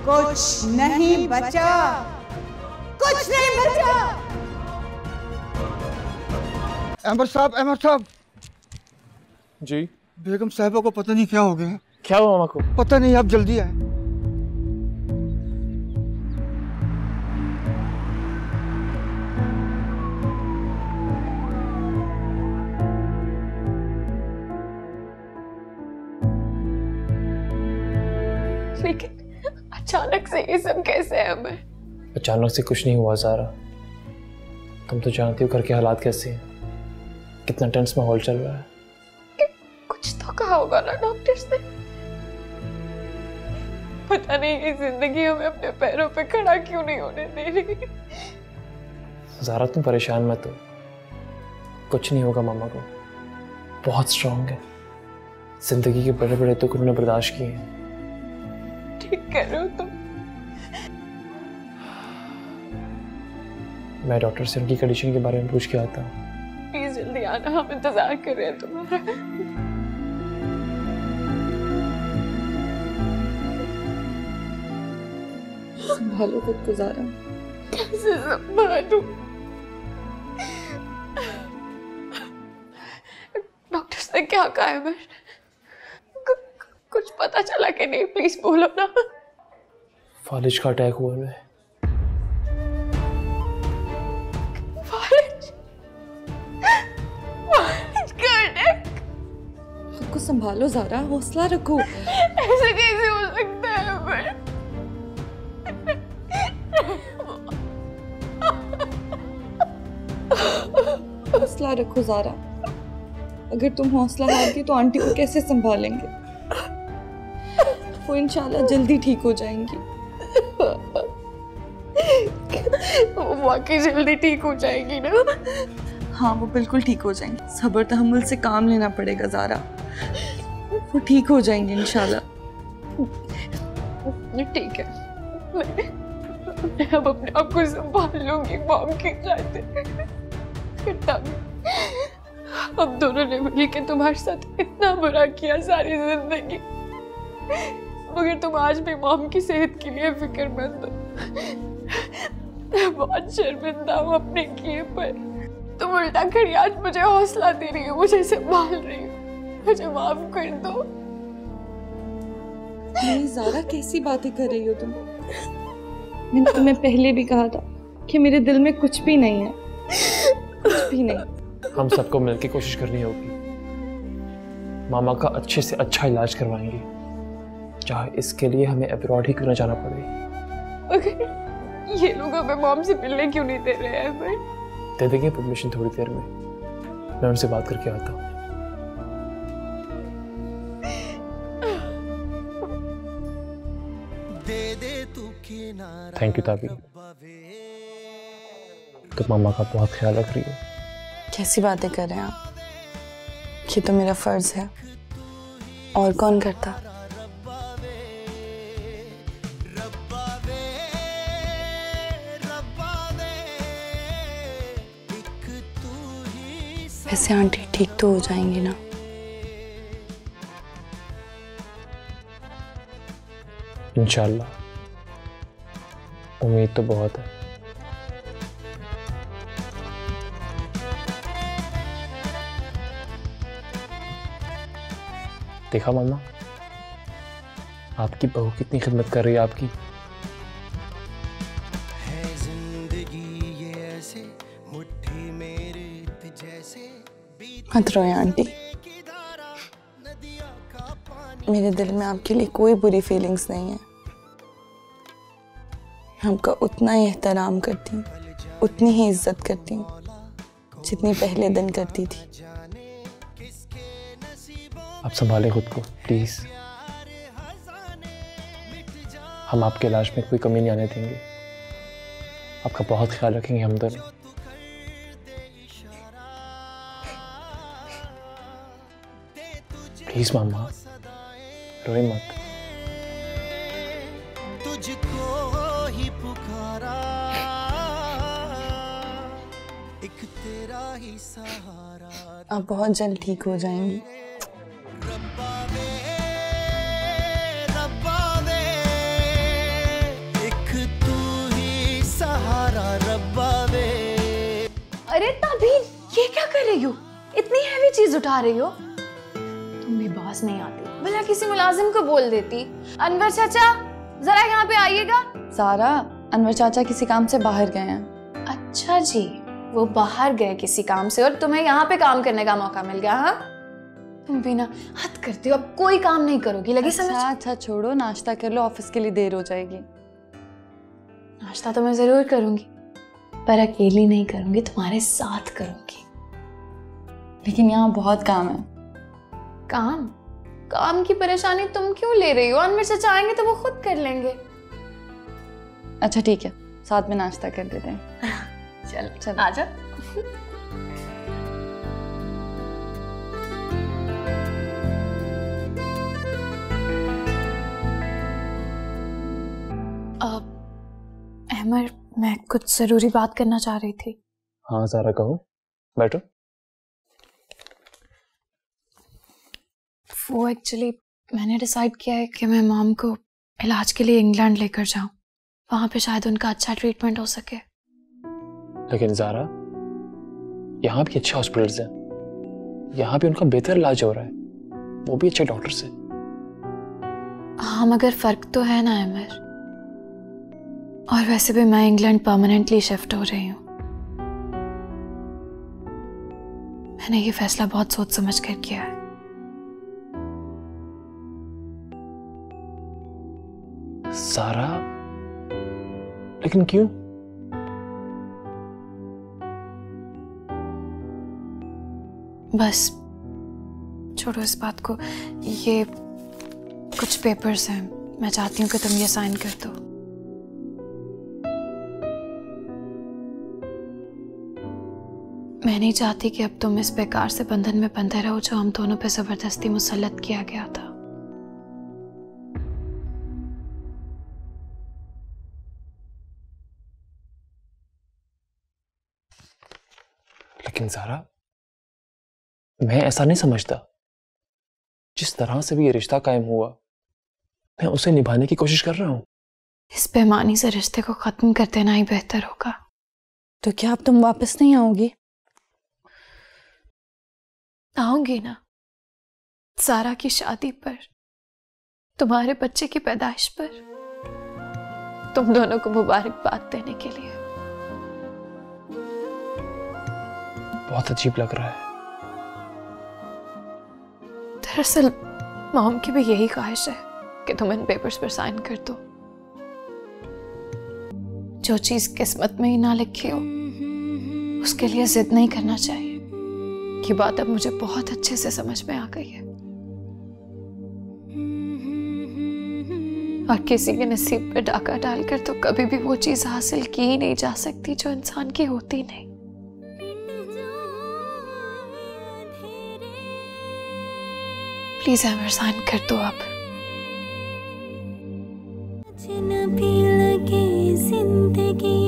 कुछ नहीं बचा, कुछ नहीं बचा। अहमद साहब जी। बेगम साहिबा को पता नहीं क्या हो गया। क्या हुआ मामा को? पता नहीं, आप जल्दी आए। लेकिन अचानक से ये सब कैसे है? हमें अचानक से कुछ नहीं हुआ ज़ारा, तुम तो जानती हो घर के हालात कैसे हैं, कितना टेंस माहौल चल रहा है। कुछ तो कहा होगा ना डॉक्टर्स ने। पता नहीं ये जिंदगी हमें अपने पैरों पे खड़ा क्यों नहीं होने दे रही। ज़ारा तुम परेशान मत हो, कुछ नहीं होगा मामा को, बहुत स्ट्रांग है, जिंदगी के बड़े बड़े दुख उन्होंने बर्दाश्त किए हैं। ठीक कह रहे हो तुम। मैं डॉक्टर से उनकी कंडीशन के बारे में पूछ के आता हूँ। प्लीज जल्दी आना, हम इंतजार कर रहे हैं तुम्हारा। संभालो खुद को ज़ारा। कैसे संभालूं? डॉक्टर्स ने क्या कहा है? मैं कुछ पता चला कि नहीं? प्लीज बोलो ना। फालिज का अटैक हुआ है। फालिज का अटैक? खुद को संभालो ज़ारा, हौसला रखो। ऐसे कैसे हो सकता है? हौसला रखो ज़ारा, अगर तुम हौसला हार गई तो आंटी को कैसे संभालेंगे? वो इंशाल्लाह जल्दी ठीक हो जाएंगी। वो वाकई जल्दी ठीक हो जाएगी ना? हाँ, वो बिल्कुल ठीक हो जाएंगी। सब्र तहम्मुल से काम लेना पड़ेगा ज़ारा, वो ठीक हो जाएंगे इंशाल्लाह। ठीक है, मैं अब अपने आप को संभाल लूंगी मॉम की खातिर। अब दोनों ने मिलकर तुम्हारे साथ इतना बुरा किया सारी जिंदगी, मगर तुम आज भी मॉम की सेहत के लिए फिक्रमंद हो। मैं बहुत शर्मिंदा हूँ अपने किए पर। तुम उल्टा खड़ी आज मुझे हौसला दे रही हो, मुझे संभाल रही हो। मुझे माफ कर दो। नहीं ज़ारा, कैसी बातें कर रही हो तुम? मैंने तुम्हें पहले भी कहा था कि मेरे दिल में कुछ भी नहीं है, कुछ भी नहीं। हम सबको मिलकर कोशिश करनी होगी, मामा का अच्छे से अच्छा इलाज करवाएंगे, चाहे इसके लिए हमें अब्रॉड ही क्यों न जाना पड़े। ओके, ये लोग हमें मॉम से मिलने क्यों नहीं दे रहे हैं? दे देंगे परमिशन थोड़ी देर में, मैं उनसे बात करके आता हूँ। थैंक यू ताबी, तो मामा का बहुत ख्याल रख रही हो। कैसी बातें कर रहे हैं आप? ये तो मेरा फर्ज है, और कौन करता? वैसे आंटी ठीक तो हो जाएंगी ना? इंशाल्लाह, उम्मीद तो बहुत है। देखा मामा, आपकी बहू कितनी खिदमत कर रही है आपकी। मत रोए आंटी, मेरे दिल में आपके लिए कोई बुरी फीलिंग्स नहीं है। मैं आपका उतना ही एहतराम करती हूँ, उतनी ही इज्जत करती हूँ जितनी पहले दिन करती थी। आप संभालें खुद को प्लीज, हम आपके इलाज में कोई कमी नहीं आने देंगे, आपका बहुत ख्याल रखेंगे हम दोनों। प्लीज मामा, रोए मत। तुझको ही पुकारा, एक तेरा ही सहारा। आप बहुत जल्द ठीक हो जाएंगी। ये क्या कर रही हो? इतनी हैवी चीज उठा रही हो? तुम्हें बात नहीं आती, भला किसी मुलाजिम को बोल देती। अनवर चाचा जरा यहाँ पे आइएगा। सारा, अनवर चाचा किसी काम से बाहर गए हैं। अच्छा जी, वो बाहर गए किसी काम से और तुम्हें यहाँ पे काम करने का मौका मिल गया। हाँ, तुम भी ना हद करती हो, अब कोई काम नहीं करोगी, लगी समझ? अच्छा छोड़ो, नाश्ता कर लो, ऑफिस के लिए देर हो जाएगी। नाश्ता तो मैं जरूर करूंगी, पर अकेली नहीं करूंगी, तुम्हारे साथ करूंगी। लेकिन यहाँ बहुत काम है। काम? काम की परेशानी तुम क्यों ले रही हो? अनवर चाचा आएंगे तो वो खुद कर लेंगे। अच्छा ठीक है, साथ में नाश्ता कर देते हैं। चल चल आजा। अहमर, मैं कुछ जरूरी बात करना चाह रही थी। हाँ ज़ारा कहो, बैठो। वो एक्चुअली मैंने डिसाइड किया है कि मैं मॉम को इलाज के लिए इंग्लैंड लेकर जाऊं, वहां पे शायद उनका अच्छा ट्रीटमेंट हो सके। लेकिन ज़ारा, यहाँ भी अच्छे हॉस्पिटल्स हैं, यहाँ भी उनका बेहतर इलाज हो रहा है, वो भी अच्छे डॉक्टर से। हाँ मगर फर्क तो है ना अहमर, और वैसे भी मैं इंग्लैंड परमानेंटली शिफ्ट हो रही हूँ। मैंने ये फैसला बहुत सोच समझ कर किया है। सारा, लेकिन क्यों? बस छोड़ो इस बात को। ये कुछ पेपर्स हैं, मैं चाहती हूँ कि तुम ये साइन कर दो। मैं नहीं चाहती कि अब तुम इस बेकार से बंधन में बंधे रहो जो हम दोनों पे जबरदस्ती मुसल्लत किया गया था। लेकिन ज़ारा, मैं ऐसा नहीं समझता। जिस तरह से भी ये रिश्ता कायम हुआ, मैं उसे निभाने की कोशिश कर रहा हूँ। इस बेईमानी से रिश्ते को खत्म कर देना ही बेहतर होगा। तो क्या अब तुम वापस नहीं आओगी? आऊंगी ना, सारा की शादी पर, तुम्हारे बच्चे की पैदाइश पर, तुम दोनों को मुबारकबाद देने के लिए। बहुत अजीब लग रहा है। दरअसल मॉम की भी यही ख्वाहिश है कि तुम इन पेपर्स पर साइन कर दो। जो चीज किस्मत में ही ना लिखी हो उसके लिए जिद नहीं करना चाहिए। ये बात अब मुझे बहुत अच्छे से समझ में आ गई है। और किसी के नसीब पे डाका डालकर तो कभी भी वो चीज हासिल की ही नहीं जा सकती जो इंसान की होती नहीं। प्लीज अमर साइन कर दो आप। भी लगे जिंदगी